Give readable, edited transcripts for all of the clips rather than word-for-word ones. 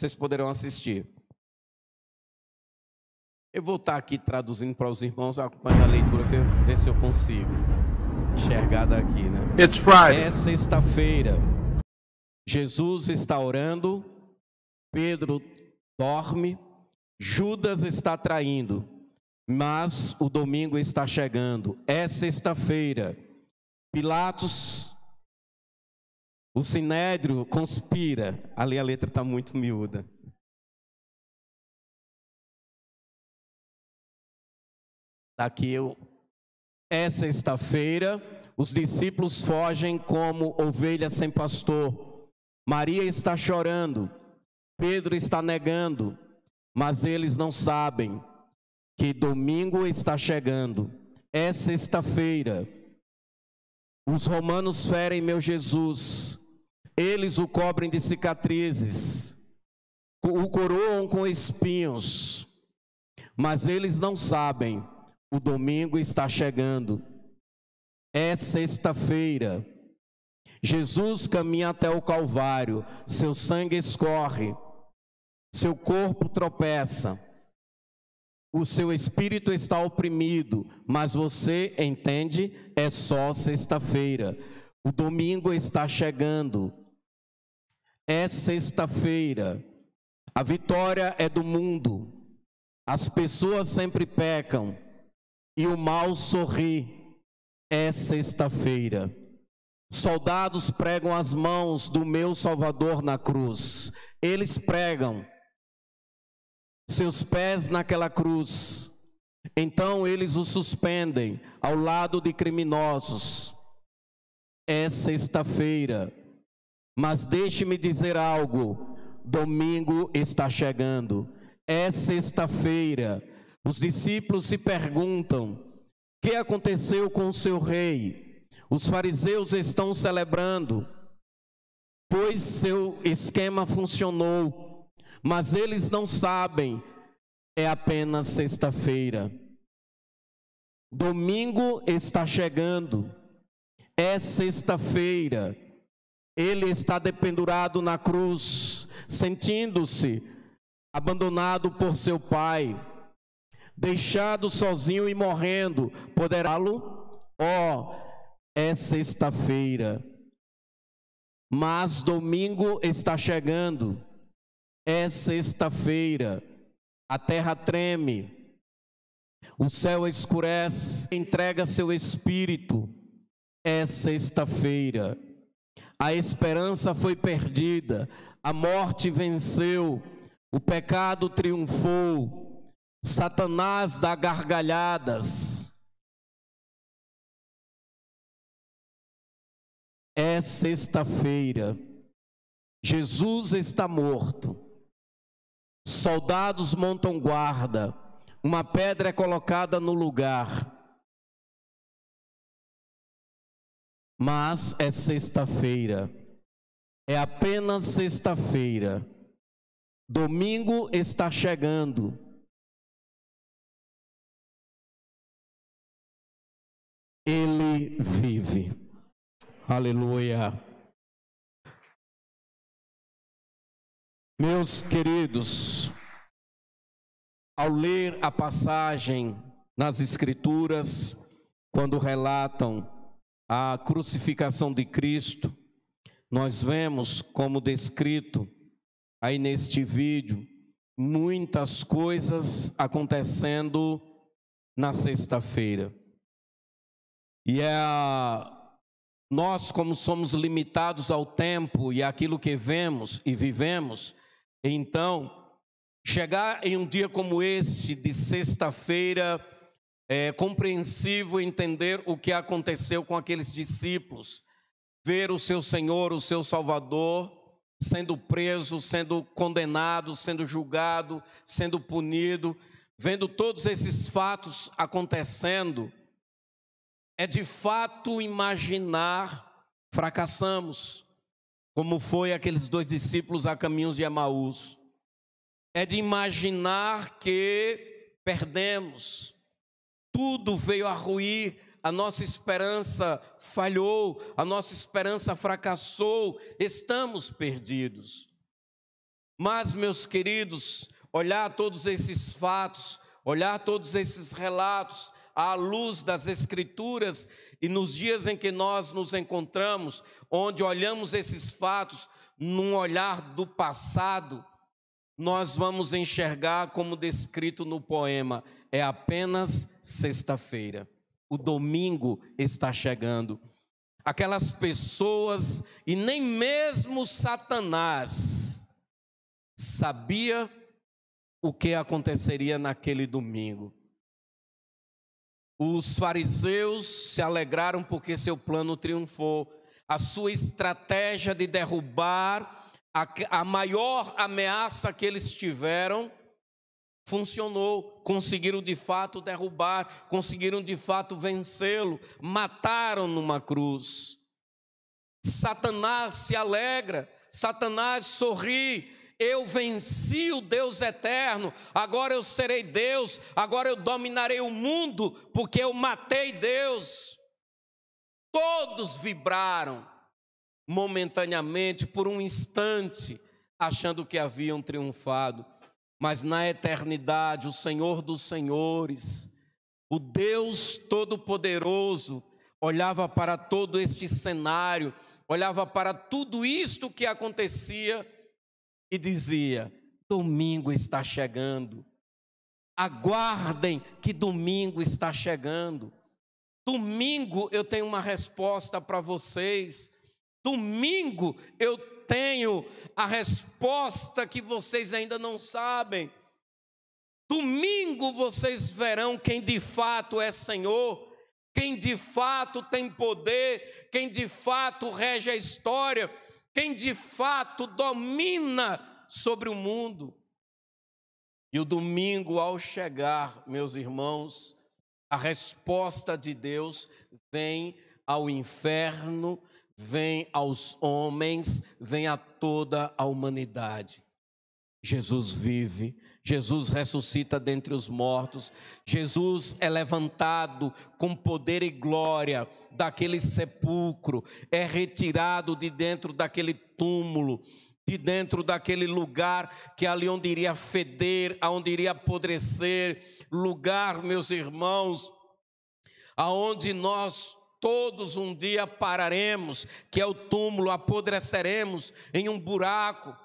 vocês poderão assistir. Eu vou estar aqui traduzindo para os irmãos, acompanhando a leitura, ver se eu consigo enxergar daqui, né? It's Friday. É sexta-feira. Jesus está orando, Pedro dorme, Judas está traindo, mas o domingo está chegando. É sexta-feira. Pilatos, o Sinédrio conspira. Ali a letra está muito miúda. Aqui é sexta-feira, os discípulos fogem como ovelhas sem pastor. Maria está chorando, Pedro está negando, mas eles não sabem que domingo está chegando. É sexta-feira. Os romanos ferem meu Jesus, eles o cobrem de cicatrizes, o coroam com espinhos, mas eles não sabem. O domingo está chegando. É sexta-feira. Jesus caminha até o Calvário. Seu sangue escorre. Seu corpo tropeça. O seu espírito está oprimido. Mas você entende? É só sexta-feira. O domingo está chegando. É sexta-feira. A vitória é do mundo. As pessoas sempre pecam. E o mal sorri. É sexta-feira. Soldados pregam as mãos do meu Salvador na cruz. Eles pregam seus pés naquela cruz. Então eles o suspendem ao lado de criminosos. É sexta-feira. Mas deixe-me dizer algo. Domingo está chegando. É sexta-feira. Os discípulos se perguntam: o que aconteceu com o seu rei? Os fariseus estão celebrando, pois seu esquema funcionou, mas eles não sabem, é apenas sexta-feira. Domingo está chegando, é sexta-feira. Ele está dependurado na cruz, sentindo-se abandonado por seu pai. Deixado sozinho e morrendo, poderá-lo? É sexta-feira. Mas domingo está chegando. É sexta-feira. A terra treme. O céu escurece. Entrega seu espírito. É sexta-feira. A esperança foi perdida. A morte venceu. O pecado triunfou. Satanás dá gargalhadas. É sexta-feira. Jesus está morto. Soldados montam guarda. Uma pedra é colocada no lugar. Mas é sexta-feira. É apenas sexta-feira. Domingo está chegando. Ele vive. Aleluia. Meus queridos, ao ler a passagem nas Escrituras, quando relatam a crucificação de Cristo, nós vemos como descrito aí neste vídeo, muitas coisas acontecendo na sexta-feira. E nós, como somos limitados ao tempo e àquilo que vemos e vivemos, então, chegar em um dia como esse, de sexta-feira, é compreensível entender o que aconteceu com aqueles discípulos, ver o seu Senhor, o seu Salvador, sendo preso, sendo condenado, sendo julgado, sendo punido, vendo todos esses fatos acontecendo. É de fato imaginar, fracassamos, como foi aqueles dois discípulos a caminhos de Emaús. É de imaginar que perdemos, tudo veio a ruir, a nossa esperança falhou, a nossa esperança fracassou, estamos perdidos. Mas, meus queridos, olhar todos esses fatos, olhar todos esses relatos à luz das Escrituras, e nos dias em que nós nos encontramos, onde olhamos esses fatos num olhar do passado, nós vamos enxergar como descrito no poema: é apenas sexta-feira, o domingo está chegando. Aquelas pessoas, e nem mesmo Satanás sabia o que aconteceria naquele domingo. Os fariseus se alegraram porque seu plano triunfou. A sua estratégia de derrubar a maior ameaça que eles tiveram funcionou. Conseguiram de fato derrubar, conseguiram de fato vencê-lo, mataram numa cruz. Satanás se alegra, Satanás sorri: eu venci o Deus eterno, agora eu serei Deus, agora eu dominarei o mundo, porque eu matei Deus. Todos vibraram momentaneamente, por um instante, achando que haviam triunfado. Mas na eternidade, o Senhor dos Senhores, o Deus Todo-Poderoso, olhava para todo este cenário, olhava para tudo isto que acontecia e dizia: domingo está chegando, aguardem que domingo está chegando. Domingo eu tenho uma resposta para vocês. Domingo eu tenho a resposta que vocês ainda não sabem. Domingo vocês verão quem de fato é Senhor, quem de fato tem poder, quem de fato rege a história, quem de fato domina sobre o mundo. E o domingo, ao chegar, meus irmãos, a resposta de Deus vem ao inferno, vem aos homens, vem a toda a humanidade. Jesus vive, Jesus ressuscita dentre os mortos, Jesus é levantado com poder e glória daquele sepulcro, é retirado de dentro daquele túmulo, de dentro daquele lugar que ali onde iria feder, aonde iria apodrecer, lugar, meus irmãos, aonde nós todos um dia pararemos, que é o túmulo, apodreceremos em um buraco.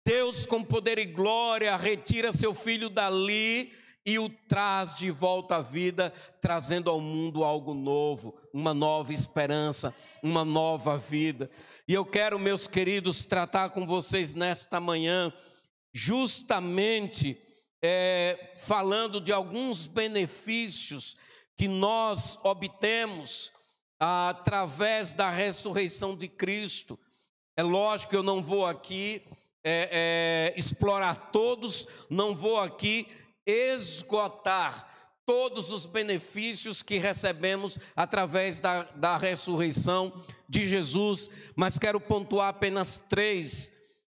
Deus, com poder e glória, retira seu filho dali e o traz de volta à vida, trazendo ao mundo algo novo, uma nova esperança, uma nova vida. E eu quero, meus queridos, tratar com vocês nesta manhã, justamente falando de alguns benefícios que nós obtemos através da ressurreição de Cristo. É lógico que eu não vou aqui explorar todos, não vou aqui esgotar todos os benefícios que recebemos através da ressurreição de Jesus, mas quero pontuar apenas 3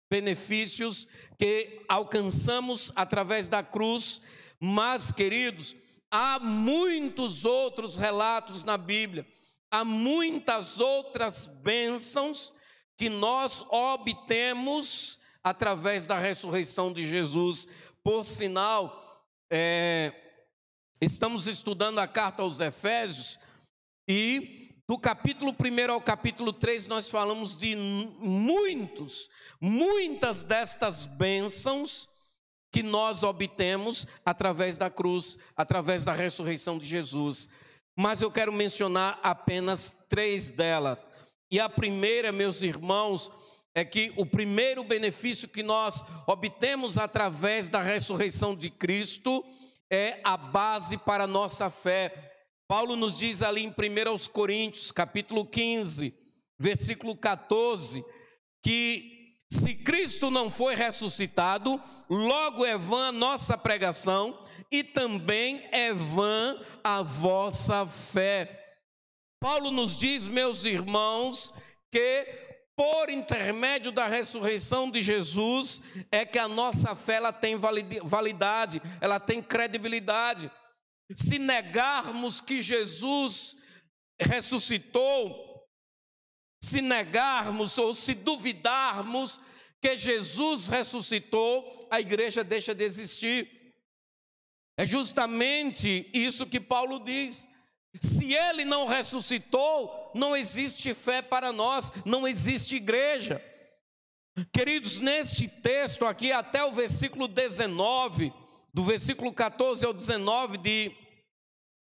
benefícios que alcançamos através da cruz. Mas, queridos, há muitos outros relatos na Bíblia, há muitas outras bênçãos que nós obtemos através da ressurreição de Jesus. Por sinal, estamos estudando a carta aos Efésios, e do capítulo 1 ao capítulo 3 nós falamos de muitas destas bênçãos que nós obtemos através da cruz, através da ressurreição de Jesus. Mas eu quero mencionar apenas 3 delas. E a primeira, meus irmãos, é que o primeiro benefício que nós obtemos através da ressurreição de Cristo é a base para a nossa fé. Paulo nos diz ali em 1 Coríntios, capítulo 15, versículo 14, que se Cristo não foi ressuscitado, logo é vã a nossa pregação e também é vã a vossa fé. Paulo nos diz, meus irmãos, que por intermédio da ressurreição de Jesus é que a nossa fé ela tem validade, ela tem credibilidade. Se negarmos que Jesus ressuscitou, se negarmos ou se duvidarmos que Jesus ressuscitou, a igreja deixa de existir. É justamente isso que Paulo diz. Se ele não ressuscitou, não existe fé para nós, não existe igreja. Queridos, neste texto aqui, até o versículo 19, do versículo 14 ao 19 de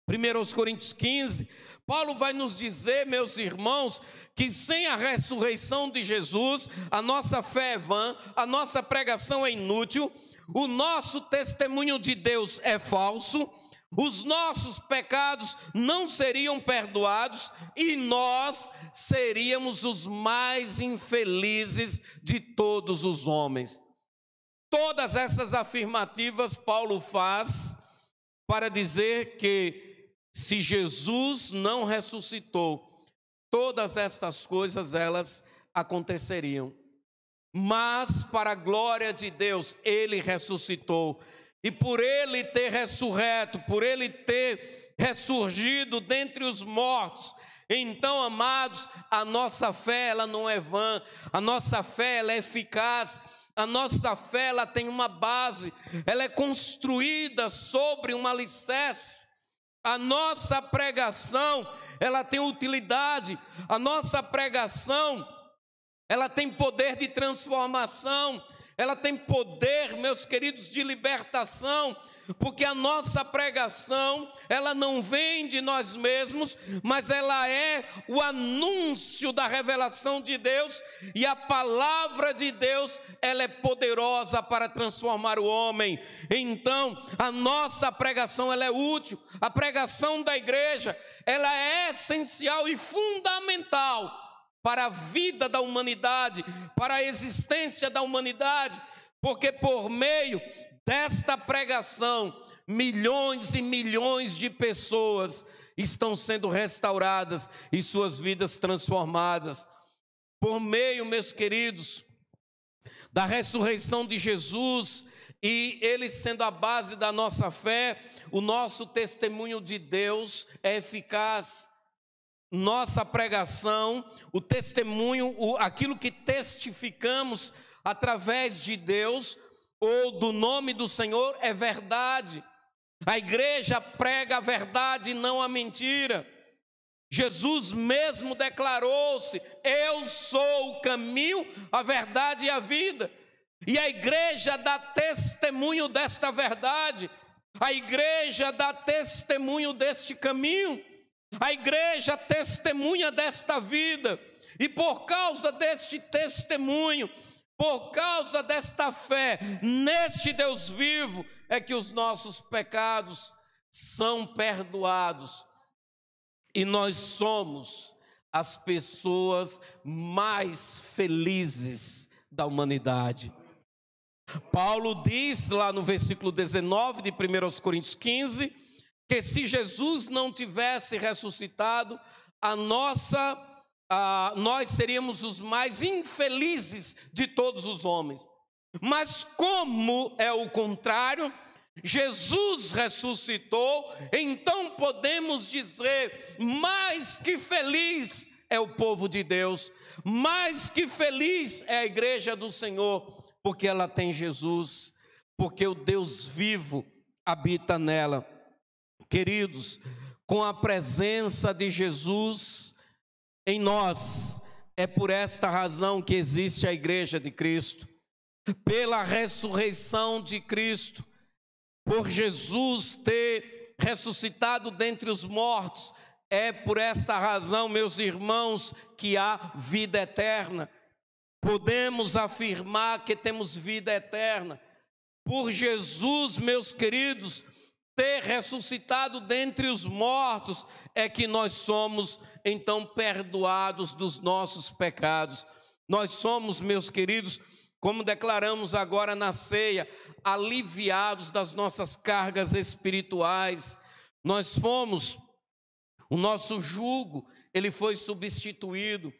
1 Coríntios 15, Paulo vai nos dizer, meus irmãos, que sem a ressurreição de Jesus, a nossa fé é vã, a nossa pregação é inútil, o nosso testemunho de Deus é falso, os nossos pecados não seriam perdoados e nós seríamos os mais infelizes de todos os homens. Todas essas afirmativas Paulo faz para dizer que se Jesus não ressuscitou, todas estas coisas elas aconteceriam. Mas para a glória de Deus, ele ressuscitou. E por ele ter ressurreto, por ele ter ressurgido dentre os mortos, então, amados, a nossa fé ela não é vã, a nossa fé ela é eficaz, a nossa fé ela tem uma base, ela é construída sobre um alicerce. A nossa pregação ela tem utilidade, a nossa pregação ela tem poder de transformação, ela tem poder, meus queridos, de libertação, porque a nossa pregação, ela não vem de nós mesmos, mas ela é o anúncio da revelação de Deus, e a palavra de Deus, ela é poderosa para transformar o homem. Então, a nossa pregação, ela é útil, a pregação da igreja, ela é essencial e fundamental para a vida da humanidade, para a existência da humanidade, porque por meio desta pregação, milhões e milhões de pessoas estão sendo restauradas e suas vidas transformadas. Por meio, meus queridos, da ressurreição de Jesus e ele sendo a base da nossa fé, o nosso testemunho de Deus é eficaz. Nossa pregação, o testemunho, aquilo que testificamos através de Deus ou do nome do Senhor é verdade. A igreja prega a verdade e não a mentira. Jesus mesmo declarou-se: eu sou o caminho, a verdade e a vida. E a igreja dá testemunho desta verdade. A igreja dá testemunho deste caminho. A igreja testemunha desta vida, e por causa deste testemunho, por causa desta fé neste Deus vivo, é que os nossos pecados são perdoados, e nós somos as pessoas mais felizes da humanidade. Paulo diz lá no versículo 19 de 1 Coríntios 15, que se Jesus não tivesse ressuscitado, nós seríamos os mais infelizes de todos os homens. Mas como é o contrário, Jesus ressuscitou, então podemos dizer, mais que feliz é o povo de Deus, mais que feliz é a igreja do Senhor, porque ela tem Jesus, porque o Deus vivo habita nela. Queridos, com a presença de Jesus em nós, é por esta razão que existe a igreja de Cristo, pela ressurreição de Cristo, por Jesus ter ressuscitado dentre os mortos, é por esta razão, meus irmãos, que há vida eterna. Podemos afirmar que temos vida eterna, por Jesus, meus queridos, ter ressuscitado dentre os mortos, é que nós somos então perdoados dos nossos pecados. Nós somos, meus queridos, como declaramos agora na ceia, aliviados das nossas cargas espirituais. Nós fomos, o nosso jugo, ele foi substituído.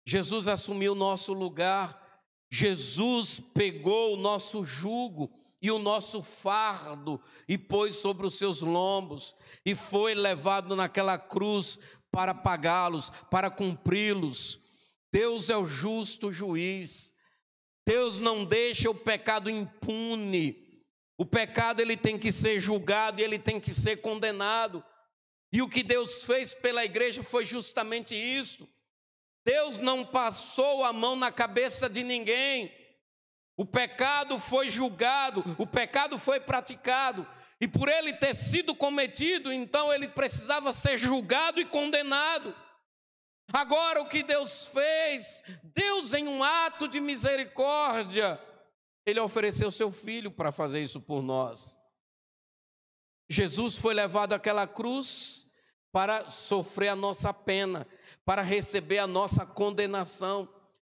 Jesus assumiu o nosso lugar. Jesus pegou o nosso jugo e o nosso fardo, e pôs sobre os seus lombos, e foi levado naquela cruz para pagá-los, para cumpri-los. Deus é o justo juiz. Deus não deixa o pecado impune. O pecado ele tem que ser julgado e ele tem que ser condenado. E o que Deus fez pela igreja foi justamente isso. Deus não passou a mão na cabeça de ninguém. O pecado foi julgado, o pecado foi praticado. E por ele ter sido cometido, então ele precisava ser julgado e condenado. Agora o que Deus fez? Deus, em um ato de misericórdia, ele ofereceu seu filho para fazer isso por nós. Jesus foi levado àquela cruz para sofrer a nossa pena, para receber a nossa condenação,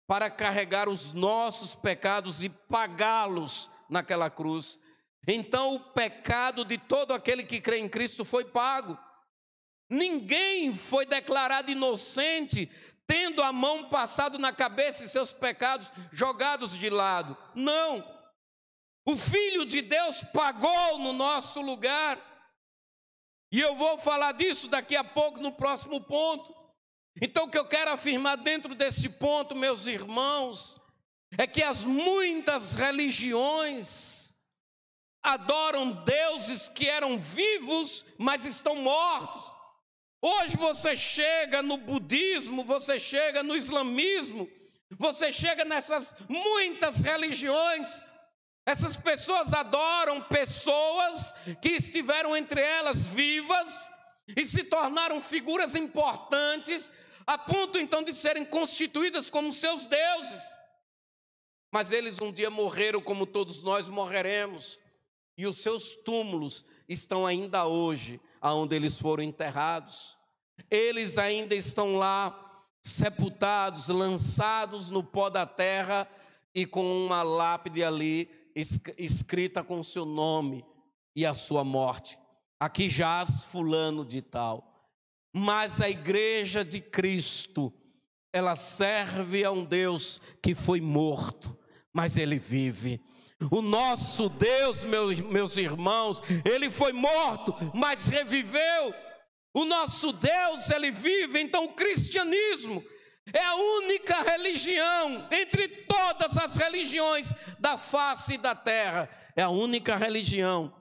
para carregar os nossos pecados e pagá-los naquela cruz. Então o pecado de todo aquele que crê em Cristo foi pago. Ninguém foi declarado inocente, tendo a mão passada na cabeça e seus pecados jogados de lado. Não. O Filho de Deus pagou no nosso lugar. E eu vou falar disso daqui a pouco no próximo ponto. Então o que eu quero afirmar dentro desse ponto, meus irmãos, é que as muitas religiões adoram deuses que eram vivos, mas estão mortos. Hoje você chega no budismo, você chega no islamismo, você chega nessas muitas religiões. Essas pessoas adoram pessoas que estiveram entre elas vivas e se tornaram figuras importantes, a ponto então de serem constituídas como seus deuses. Mas eles um dia morreram como todos nós morreremos, e os seus túmulos estão ainda hoje aonde eles foram enterrados. Eles ainda estão lá, sepultados, lançados no pó da terra e com uma lápide ali escrita com o seu nome e a sua morte. Aqui jaz fulano de tal. Mas a igreja de Cristo, ela serve a um Deus que foi morto, mas ele vive. O nosso Deus, meus irmãos, ele foi morto, mas reviveu. O nosso Deus, ele vive. Então o cristianismo é a única religião entre todas as religiões da face da terra. É a única religião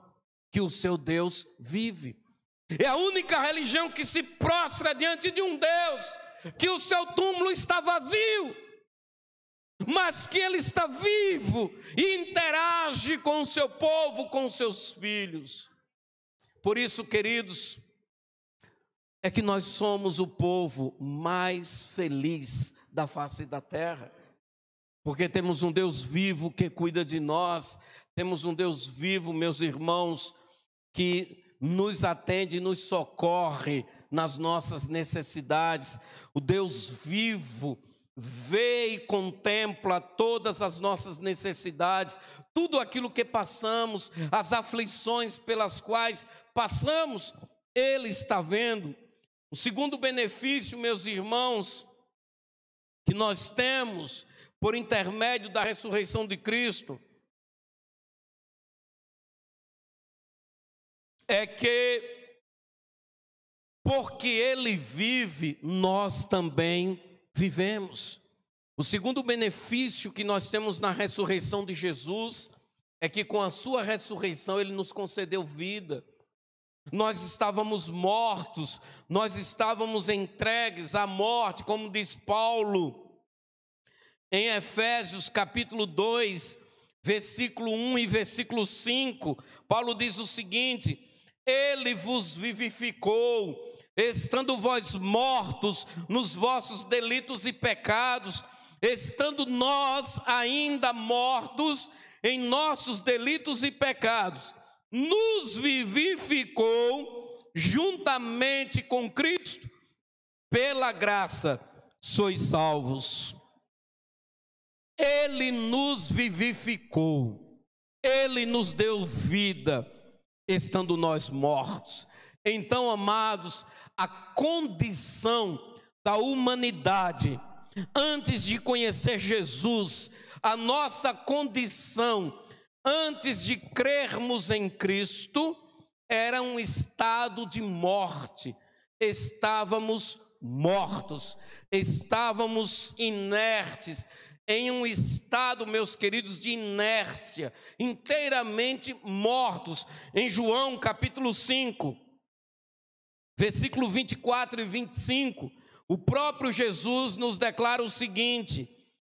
que o seu Deus vive. É a única religião que se prostra diante de um Deus que o seu túmulo está vazio, mas que ele está vivo e interage com o seu povo, com os seus filhos. Por isso, queridos, é que nós somos o povo mais feliz da face da terra, porque temos um Deus vivo que cuida de nós, temos um Deus vivo, meus irmãos, que nos atende e nos socorre nas nossas necessidades. O Deus vivo vê e contempla todas as nossas necessidades, tudo aquilo que passamos, as aflições pelas quais passamos, Ele está vendo. O segundo benefício, meus irmãos, que nós temos por intermédio da ressurreição de Cristo, é que, porque Ele vive, nós também vivemos. O segundo benefício que nós temos na ressurreição de Jesus é que com a sua ressurreição Ele nos concedeu vida. Nós estávamos mortos, nós estávamos entregues à morte, como diz Paulo em Efésios capítulo 2, versículo 1 e versículo 5. Paulo diz o seguinte: Ele vos vivificou, estando vós mortos nos vossos delitos e pecados, estando nós ainda mortos em nossos delitos e pecados, nos vivificou juntamente com Cristo, pela graça sois salvos. Ele nos vivificou, Ele nos deu vida, estando nós mortos. Então, amados, a condição da humanidade, antes de conhecer Jesus, a nossa condição, antes de crermos em Cristo, era um estado de morte. Estávamos mortos, estávamos inertes, em um estado, meus queridos, de inércia, inteiramente mortos. Em João capítulo 5, versículo 24 e 25, o próprio Jesus nos declara o seguinte: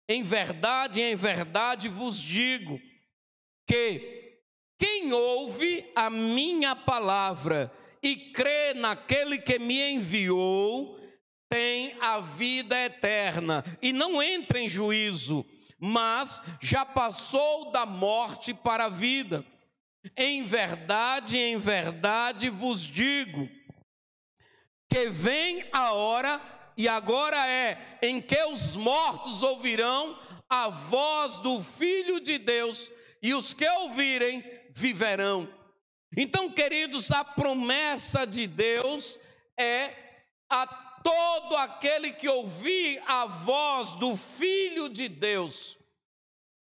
em verdade vos digo, que quem ouve a minha palavra e crê naquele que me enviou, tem a vida eterna e não entra em juízo, mas já passou da morte para a vida. Em verdade vos digo, que vem a hora, e agora é, em que os mortos ouvirão a voz do Filho de Deus, e os que ouvirem viverão. Então, queridos, a promessa de Deus é a todo aquele que ouvir a voz do Filho de Deus,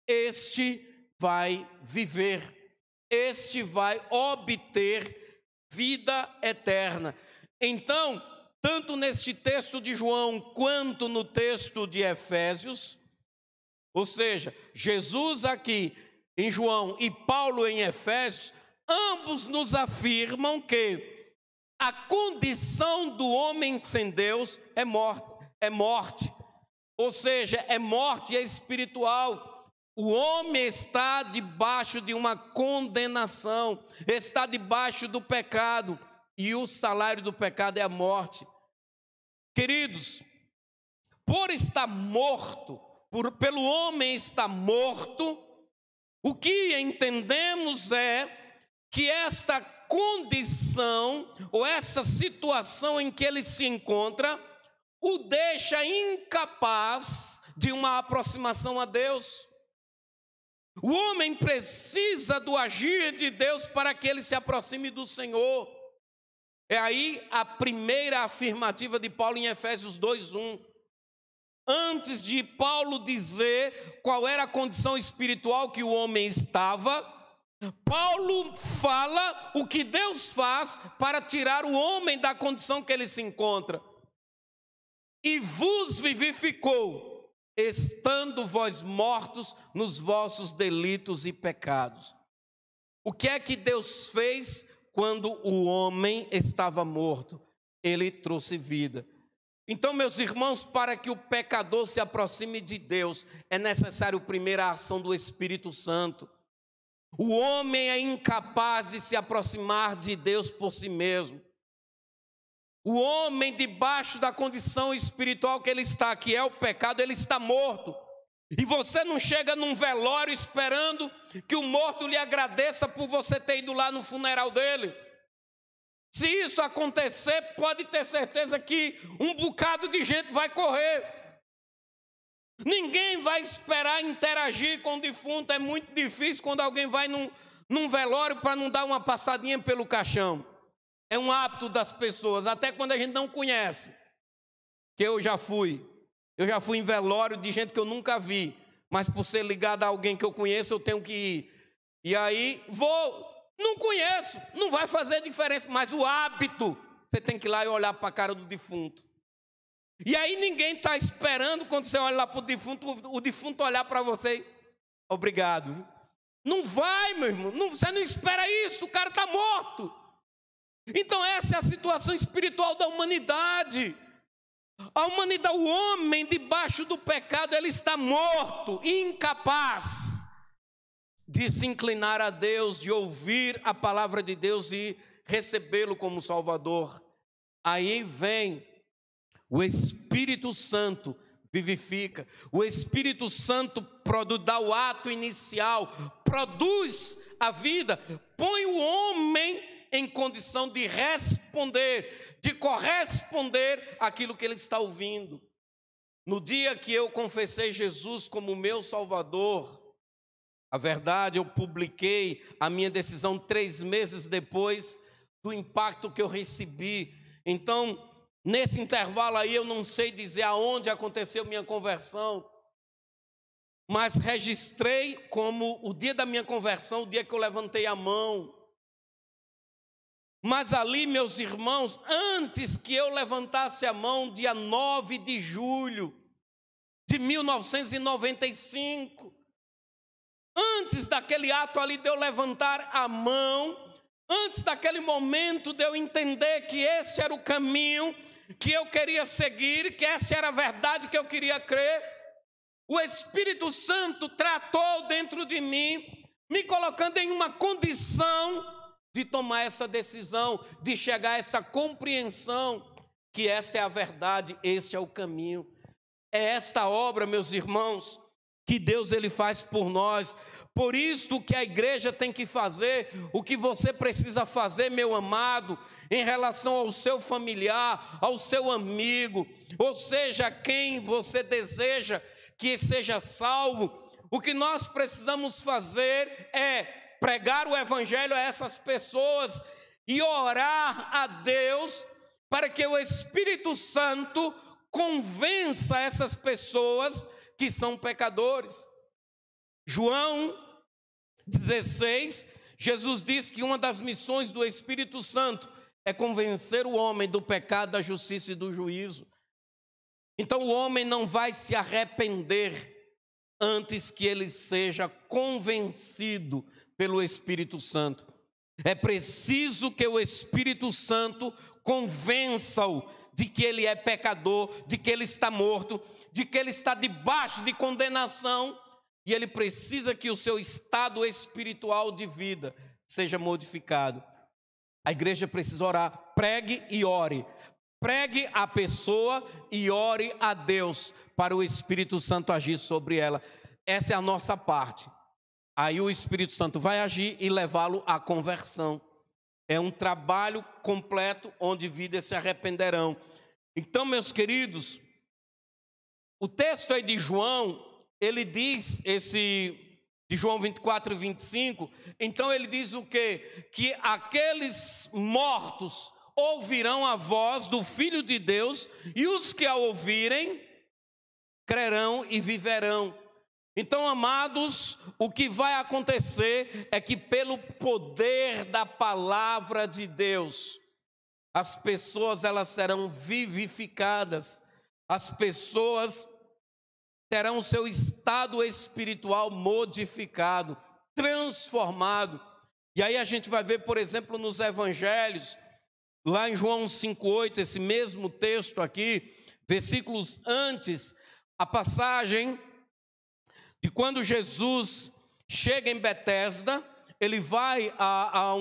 este vai viver, este vai obter vida eterna. Então, tanto neste texto de João, quanto no texto de Efésios, ou seja, Jesus aqui em João e Paulo em Efésios, ambos nos afirmam que a condição do homem sem Deus é morte, ou seja, é morte espiritual. O homem está debaixo de uma condenação, está debaixo do pecado, e o salário do pecado é a morte. Queridos, por estar morto, pelo homem estar morto, o que entendemos é que esta condição, ou essa situação em que ele se encontra, o deixa incapaz de uma aproximação a Deus. O homem precisa do agir de Deus para que ele se aproxime do Senhor. É aí a primeira afirmativa de Paulo em Efésios 2:1. Antes de Paulo dizer qual era a condição espiritual que o homem estava, Paulo fala o que Deus faz para tirar o homem da condição que ele se encontra. E vos vivificou, estando vós mortos nos vossos delitos e pecados. O que é que Deus fez quando o homem estava morto? Ele trouxe vida. Então, meus irmãos, para que o pecador se aproxime de Deus, é necessário primeiro a ação do Espírito Santo. O homem é incapaz de se aproximar de Deus por si mesmo. O homem, debaixo da condição espiritual que ele está, que é o pecado, ele está morto. E você não chega num velório esperando que o morto lhe agradeça por você ter ido lá no funeral dele. Se isso acontecer, pode ter certeza que um bocado de gente vai correr. Ninguém vai esperar interagir com o defunto. É muito difícil quando alguém vai num velório para não dar uma passadinha pelo caixão. É um hábito das pessoas, até quando a gente não conhece. Que eu já fui em velório de gente que eu nunca vi, mas por ser ligado a alguém que eu conheço, eu tenho que ir. E aí não conheço, não vai fazer diferença, mas o hábito, você tem que ir lá e olhar para a cara do defunto. E aí ninguém está esperando, quando você olha lá para o defunto olhar para você, obrigado. Não vai, meu irmão, você não espera isso, o cara está morto. Então essa é a situação espiritual da humanidade. A humanidade, o homem debaixo do pecado, ele está morto, incapaz de se inclinar a Deus, de ouvir a palavra de Deus e recebê-lo como Salvador. Aí vem o Espírito Santo, vivifica. O Espírito Santo dá o ato inicial, produz a vida, põe o homem em condição de responder, de corresponder àquilo que ele está ouvindo. No dia que eu confessei Jesus como meu Salvador, a verdade, eu publiquei a minha decisão 3 meses depois do impacto que eu recebi. Então, nesse intervalo aí, eu não sei dizer aonde aconteceu minha conversão, mas registrei como o dia da minha conversão, o dia que eu levantei a mão. Mas ali, meus irmãos, antes que eu levantasse a mão, dia 9 de julho, de 1995. Antes daquele ato ali de eu levantar a mão, antes daquele momento de eu entender que este era o caminho que eu queria seguir, que essa era a verdade que eu queria crer, o Espírito Santo tratou dentro de mim, me colocando em uma condição de tomar essa decisão, de chegar a essa compreensão que esta é a verdade, este é o caminho. É esta obra, meus irmãos, que Deus ele faz por nós. Por isso que a igreja tem que fazer o que você precisa fazer, meu amado, em relação ao seu familiar, ao seu amigo, ou seja, quem você deseja que seja salvo. O que nós precisamos fazer é pregar o evangelho a essas pessoas e orar a Deus para que o Espírito Santo convença essas pessoas que são pecadores. João 16, Jesus diz que uma das missões do Espírito Santo é convencer o homem do pecado, da justiça e do juízo. Então o homem não vai se arrepender antes que ele seja convencido pelo Espírito Santo. É preciso que o Espírito Santo convença-o de que ele é pecador, de que ele está morto, de que ele está debaixo de condenação, e ele precisa que o seu estado espiritual de vida seja modificado. A igreja precisa orar, pregue e ore. Pregue a pessoa e ore a Deus para o Espírito Santo agir sobre ela. Essa é a nossa parte. Aí o Espírito Santo vai agir e levá-lo à conversão. É um trabalho completo onde vidas se arrependerão. Então, meus queridos, o texto aí de João, ele diz, de João 24 e 25, então ele diz o quê? Que aqueles mortos ouvirão a voz do Filho de Deus, e os que a ouvirem, crerão e viverão. Então, amados, o que vai acontecer é que pelo poder da palavra de Deus, as pessoas elas serão vivificadas, as pessoas terão o seu estado espiritual modificado, transformado. E aí a gente vai ver, por exemplo, nos evangelhos, lá em João 5,8, esse mesmo texto aqui, versículos antes, a passagem de quando Jesus chega em Betesda, ele vai a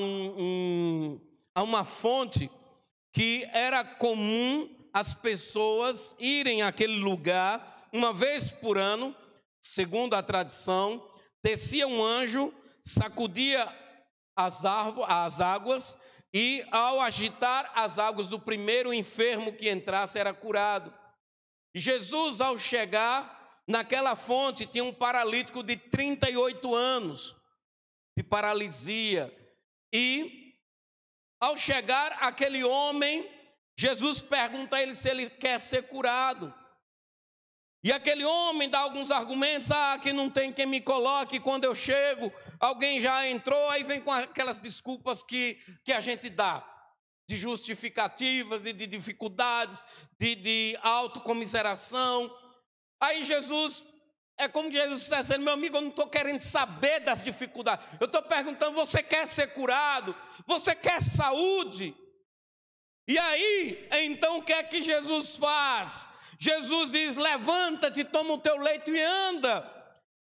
uma fonte que era comum as pessoas irem àquele lugar uma vez por ano, segundo a tradição. Descia um anjo, sacudia as águas, e ao agitar as águas, o primeiro enfermo que entrasse era curado. E Jesus, ao chegar naquela fonte, tinha um paralítico de 38 anos de paralisia. E ao chegar aquele homem, Jesus pergunta a ele se ele quer ser curado. E aquele homem dá alguns argumentos: que não tem quem me coloque, quando eu chego, alguém já entrou. Aí vem com aquelas desculpas que a gente dá, de justificativas e de dificuldades, de autocomiseração. Aí Jesus, é como Jesus dissesse: meu amigo, eu não estou querendo saber das dificuldades, eu estou perguntando, você quer ser curado? Você quer saúde? E aí, então o que é que Jesus faz? Jesus diz: levanta-te, toma o teu leito e anda.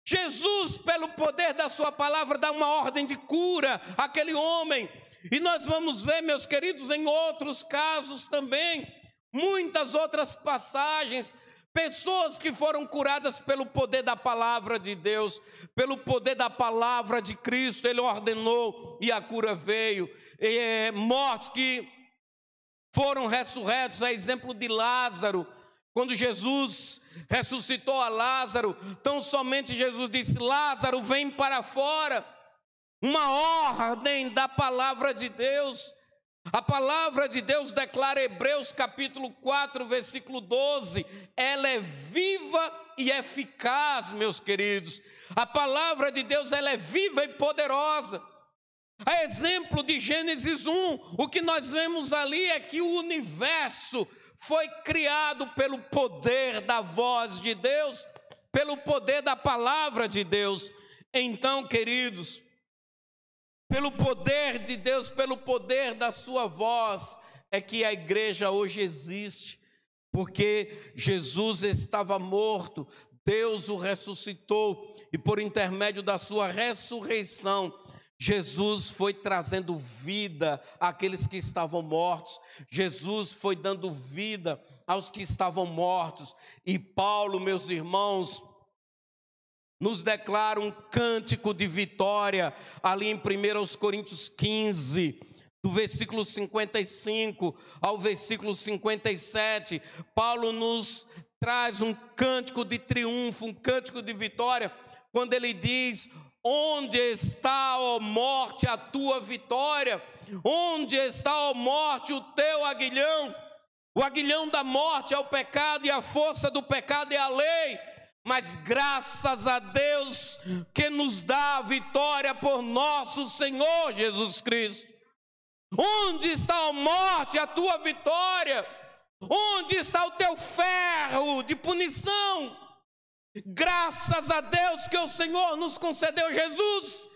Jesus, pelo poder da sua palavra, dá uma ordem de cura àquele homem. E nós vamos ver, meus queridos, em outros casos também, muitas outras passagens, pessoas que foram curadas pelo poder da palavra de Deus, pelo poder da palavra de Cristo. Ele ordenou e a cura veio. Mortos que foram ressurretos, a exemplo de Lázaro. Quando Jesus ressuscitou a Lázaro, tão somente Jesus disse: Lázaro, vem para fora. Uma ordem da palavra de Deus. A palavra de Deus declara, Hebreus capítulo 4, versículo 12, ela é viva e eficaz, meus queridos. A palavra de Deus, ela é viva e poderosa. A exemplo de Gênesis 1, o que nós vemos ali é que o universo foi criado pelo poder da voz de Deus. pelo poder da palavra de Deus. Então, queridos, pelo poder de Deus, pelo poder da sua voz, é que a igreja hoje existe, porque Jesus estava morto, Deus o ressuscitou, e por intermédio da sua ressurreição, Jesus foi trazendo vida àqueles que estavam mortos, Jesus foi dando vida aos que estavam mortos, e Paulo, meus irmãos, nos declara um cântico de vitória, ali em 1 Coríntios 15, do versículo 55 ao versículo 57, Paulo nos traz um cântico de triunfo, um cântico de vitória, quando ele diz: onde está, ó morte, a tua vitória? Onde está, ó morte, o teu aguilhão? O aguilhão da morte é o pecado, e a força do pecado é a lei. Mas graças a Deus que nos dá a vitória por nosso Senhor Jesus Cristo. Onde está, ó morte, a tua vitória? Onde está o teu ferro de punição? Graças a Deus que o Senhor nos concedeu Jesus.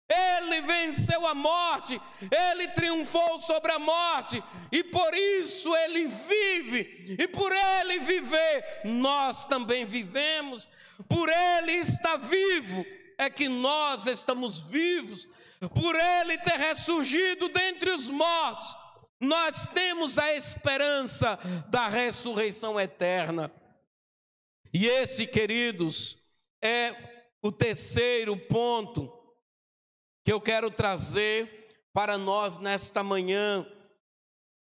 Ele venceu a morte, ele triunfou sobre a morte, e por isso ele vive, e por ele viver, nós também vivemos. Por ele estar vivo, é que nós estamos vivos. Por ele ter ressurgido dentre os mortos, nós temos a esperança da ressurreição eterna. E esse, queridos, é o terceiro ponto que eu quero trazer para nós nesta manhã,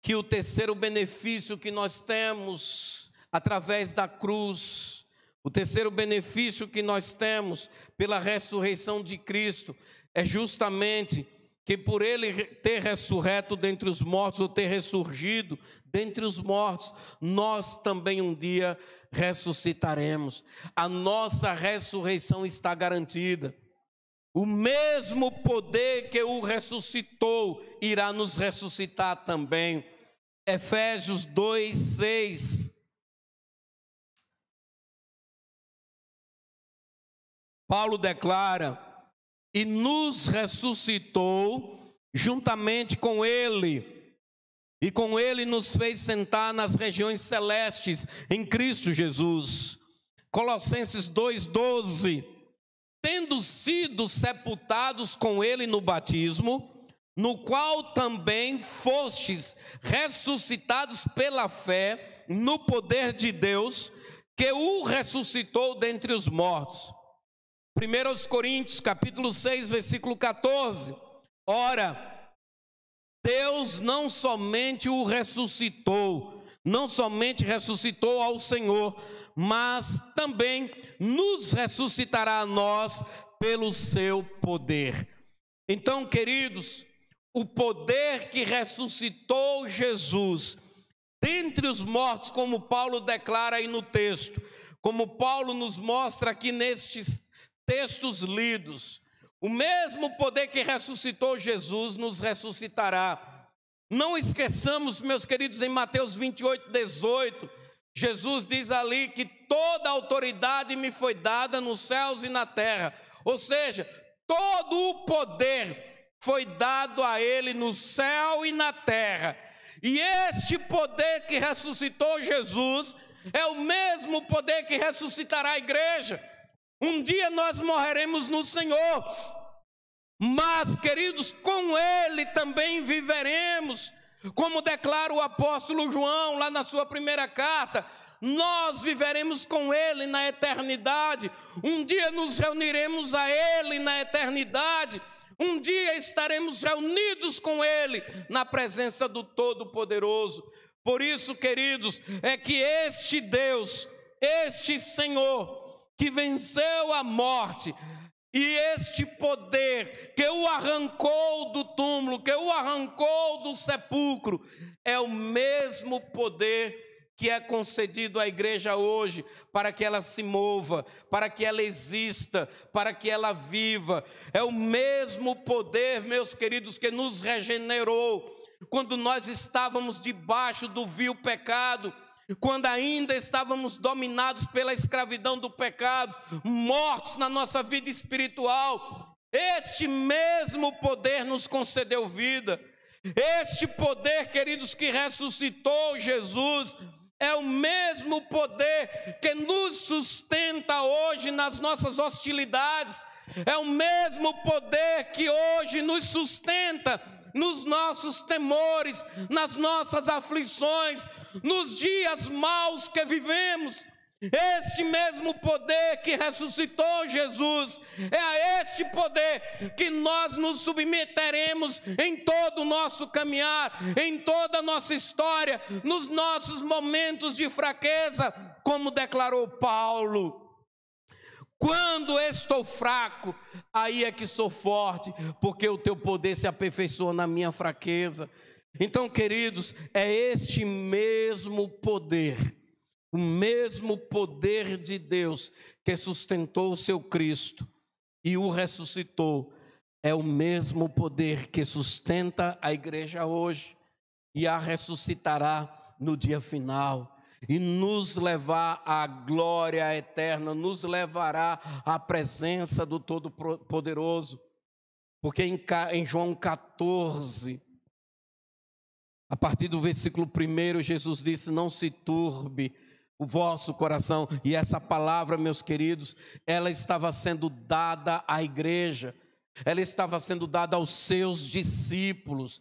que o terceiro benefício que nós temos através da cruz, o terceiro benefício que nós temos pela ressurreição de Cristo, é justamente que por ele ter ressurreto dentre os mortos, ou ter ressurgido dentre os mortos, nós também um dia ressuscitaremos. A nossa ressurreição está garantida. O mesmo poder que o ressuscitou irá nos ressuscitar também. Efésios 2:6. Paulo declara: e nos ressuscitou juntamente com ele, e com ele nos fez sentar nas regiões celestes em Cristo Jesus. Colossenses 2:12. Tendo sido sepultados com ele no batismo, no qual também fostes ressuscitados pela fé no poder de Deus, que o ressuscitou dentre os mortos. 1 Coríntios capítulo 6, versículo 14. Ora, Deus não somente o ressuscitou, não somente ressuscitou ao Senhor, mas também nos ressuscitará a nós pelo seu poder. Então, queridos, o poder que ressuscitou Jesus dentre os mortos, como Paulo declara aí no texto, como Paulo nos mostra aqui nestes textos lidos, o mesmo poder que ressuscitou Jesus nos ressuscitará. Não esqueçamos, meus queridos, em Mateus 28:18, Jesus diz ali que toda autoridade me foi dada nos céus e na terra. Ou seja, todo o poder foi dado a ele no céu e na terra. E este poder que ressuscitou Jesus é o mesmo poder que ressuscitará a igreja. Um dia nós morreremos no Senhor, mas, queridos, com ele também viveremos. Como declara o apóstolo João lá na sua primeira carta, nós viveremos com ele na eternidade. Um dia nos reuniremos a ele na eternidade. Um dia estaremos reunidos com ele na presença do Todo-Poderoso. Por isso, queridos, é que este Deus, este Senhor, que venceu a morte, e este poder que o arrancou do túmulo, que o arrancou do sepulcro, é o mesmo poder que é concedido à igreja hoje, para que ela se mova, para que ela exista, para que ela viva. É o mesmo poder, meus queridos, que nos regenerou quando nós estávamos debaixo do vil pecado. quando ainda estávamos dominados pela escravidão do pecado, mortos na nossa vida espiritual, este mesmo poder nos concedeu vida. Este poder, queridos, que ressuscitou Jesus, é o mesmo poder que nos sustenta hoje nas nossas hostilidades, é o mesmo poder que hoje nos sustenta nos nossos temores, nas nossas aflições, nos dias maus que vivemos. Este mesmo poder que ressuscitou Jesus, é a este poder que nós nos submeteremos em todo o nosso caminhar, em toda a nossa história, nos nossos momentos de fraqueza, como declarou Paulo. Quando estou fraco, aí é que sou forte, porque o teu poder se aperfeiçoa na minha fraqueza. Então, queridos, é este mesmo poder, o mesmo poder de Deus que sustentou o seu Cristo e o ressuscitou, é o mesmo poder que sustenta a igreja hoje e a ressuscitará no dia final. E nos levar à glória eterna, nos levará à presença do Todo-Poderoso. Porque em João 14, a partir do versículo 1, Jesus disse: não se turbe o vosso coração. E essa palavra, meus queridos, ela estava sendo dada à igreja, ela estava sendo dada aos seus discípulos.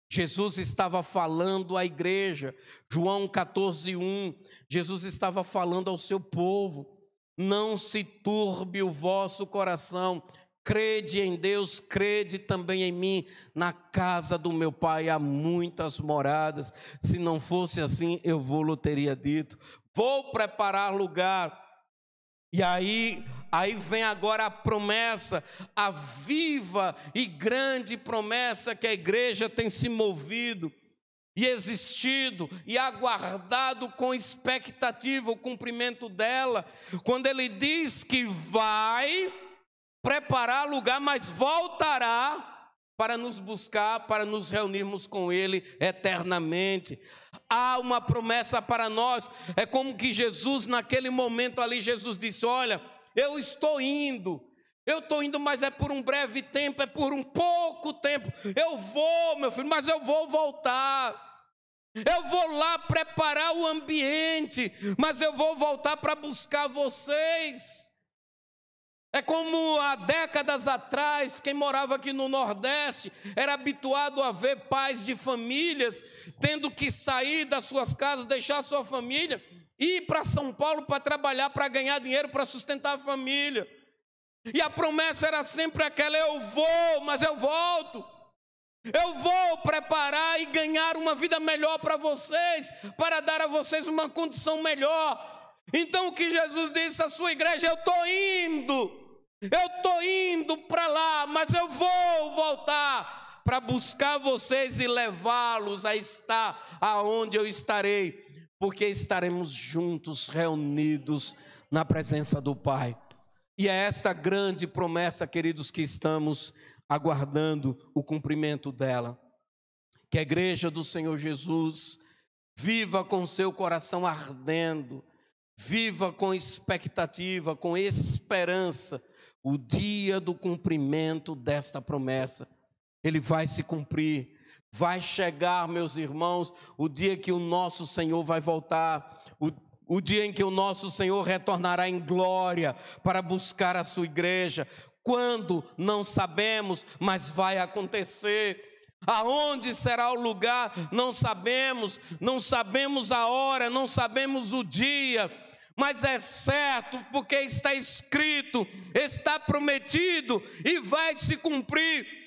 Jesus estava falando à igreja. João 14:1, Jesus estava falando ao seu povo: não se turbe o vosso coração, crede em Deus, crede também em mim. Na casa do meu pai há muitas moradas, se não fosse assim eu vou-lhe teria dito, vou preparar lugar. E aí vem agora a promessa, a viva e grande promessa que a igreja tem se movido e existido e aguardado com expectativa o cumprimento dela, quando ele diz que vai preparar lugar, mas voltará para nos buscar, para nos reunirmos com ele eternamente. Há uma promessa para nós. É como que Jesus, naquele momento ali, Jesus disse: olha, eu estou indo, mas é por um breve tempo, é por um pouco tempo. Eu vou, meu filho, mas eu vou voltar. Eu vou lá preparar o ambiente, mas eu vou voltar para buscar vocês. É como há décadas atrás, quem morava aqui no Nordeste era habituado a ver pais de famílias tendo que sair das suas casas, deixar sua família, e ir para São Paulo para trabalhar, para ganhar dinheiro, para sustentar a família. E a promessa era sempre aquela: eu vou, mas eu volto. Eu vou preparar e ganhar uma vida melhor para vocês, para dar a vocês uma condição melhor. Então o que Jesus disse à sua igreja: eu estou indo para lá, mas eu vou voltar para buscar vocês e levá-los a estar aonde eu estarei, porque estaremos juntos, reunidos na presença do Pai. E é esta grande promessa, queridos, que estamos aguardando o cumprimento dela. Que a igreja do Senhor Jesus viva com seu coração ardendo, viva com expectativa, com esperança, o dia do cumprimento desta promessa. Ele vai se cumprir, vai chegar, meus irmãos, o dia que o nosso Senhor vai voltar, o dia em que o nosso Senhor retornará em glória para buscar a sua igreja. Quando? Não sabemos, mas vai acontecer. Aonde será o lugar? Não sabemos a hora, não sabemos o dia, mas é certo, porque está escrito, está prometido e vai se cumprir.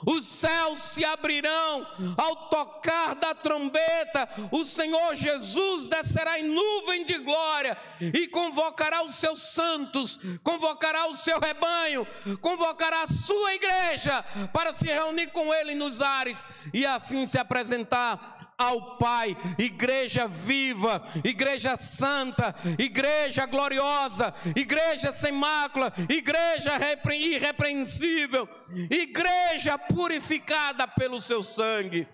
Os céus se abrirão ao tocar da trombeta, o Senhor Jesus descerá em nuvem de glória e convocará os seus santos, convocará o seu rebanho, convocará a sua igreja para se reunir com ele nos ares e assim se apresentar ao Pai. Igreja viva, igreja santa, igreja gloriosa, igreja sem mácula, igreja irrepreensível, igreja purificada pelo seu sangue.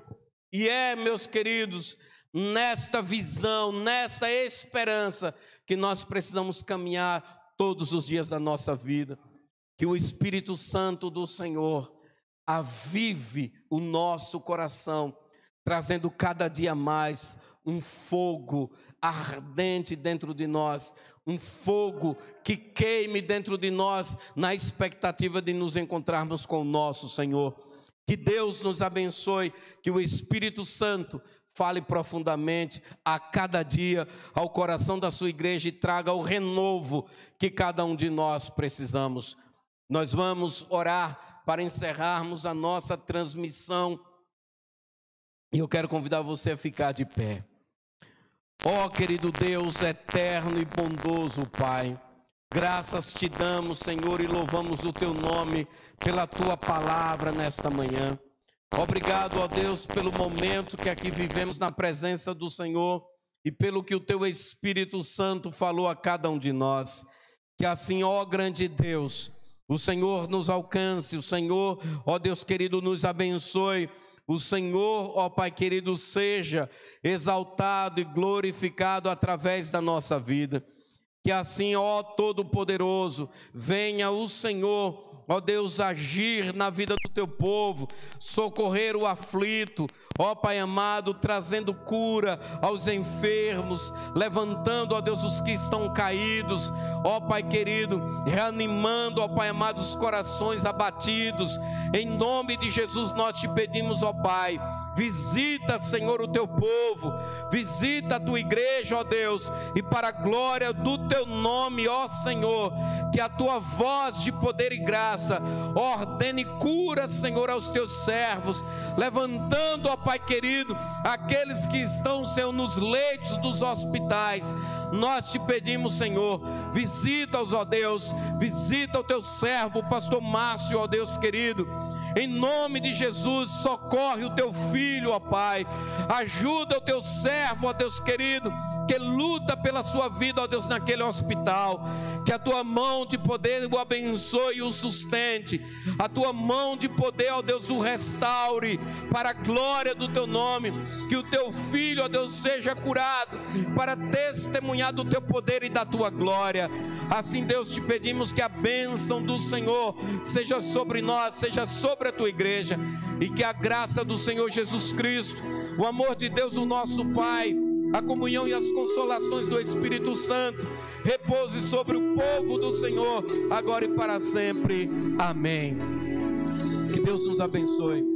E meus queridos, nesta visão, nesta esperança que nós precisamos caminhar todos os dias da nossa vida. Que o Espírito Santo do Senhor avive o nosso coração, trazendo cada dia mais um fogo ardente dentro de nós, um fogo que queime dentro de nós, na expectativa de nos encontrarmos com o nosso Senhor. Que Deus nos abençoe, que o Espírito Santo fale profundamente a cada dia ao coração da sua igreja e traga o renovo que cada um de nós precisamos. Nós vamos orar para encerrarmos a nossa transmissão. E eu quero convidar você a ficar de pé. Ó querido Deus, eterno e bondoso Pai, graças te damos, Senhor, e louvamos o teu nome pela tua palavra nesta manhã. Obrigado, ó Deus, pelo momento que aqui vivemos na presença do Senhor e pelo que o teu Espírito Santo falou a cada um de nós. Que assim, ó grande Deus, o Senhor nos alcance, o Senhor, ó Deus querido, nos abençoe. O Senhor, ó Pai querido, seja exaltado e glorificado através da nossa vida. Que assim, ó Todo-Poderoso, venha o Senhor, ó Deus, agir na vida do teu povo, socorrer o aflito, ó Pai amado, trazendo cura aos enfermos, levantando, ó Deus, os que estão caídos, ó Pai querido, reanimando, ó Pai amado, os corações abatidos. Em nome de Jesus nós te pedimos, ó Pai, visita, Senhor, o teu povo, visita a tua igreja, ó Deus, e para a glória do teu nome, ó Senhor, que a tua voz de poder e graça ordene cura, Senhor, aos teus servos, levantando, ó Pai querido, aqueles que estão, Senhor, nos leitos dos hospitais. Nós te pedimos, Senhor, visita-os, ó Deus, visita o teu servo, o pastor Márcio, ó Deus querido. Em nome de Jesus, socorre o teu filho, ó Pai. Ajuda o teu servo, ó Deus querido, que luta pela sua vida, ó Deus, naquele hospital. Que a tua mão de poder o abençoe e o sustente. A tua mão de poder, ó Deus, o restaure para a glória do teu nome. Que o teu filho, ó Deus, seja curado para testemunhar do teu poder e da tua glória. Assim, Deus, te pedimos que a bênção do Senhor seja sobre nós, seja sobre a tua igreja, e que a graça do Senhor Jesus Cristo, o amor de Deus, o nosso Pai, a comunhão e as consolações do Espírito Santo repouse sobre o povo do Senhor, agora e para sempre. Amém. Que Deus nos abençoe.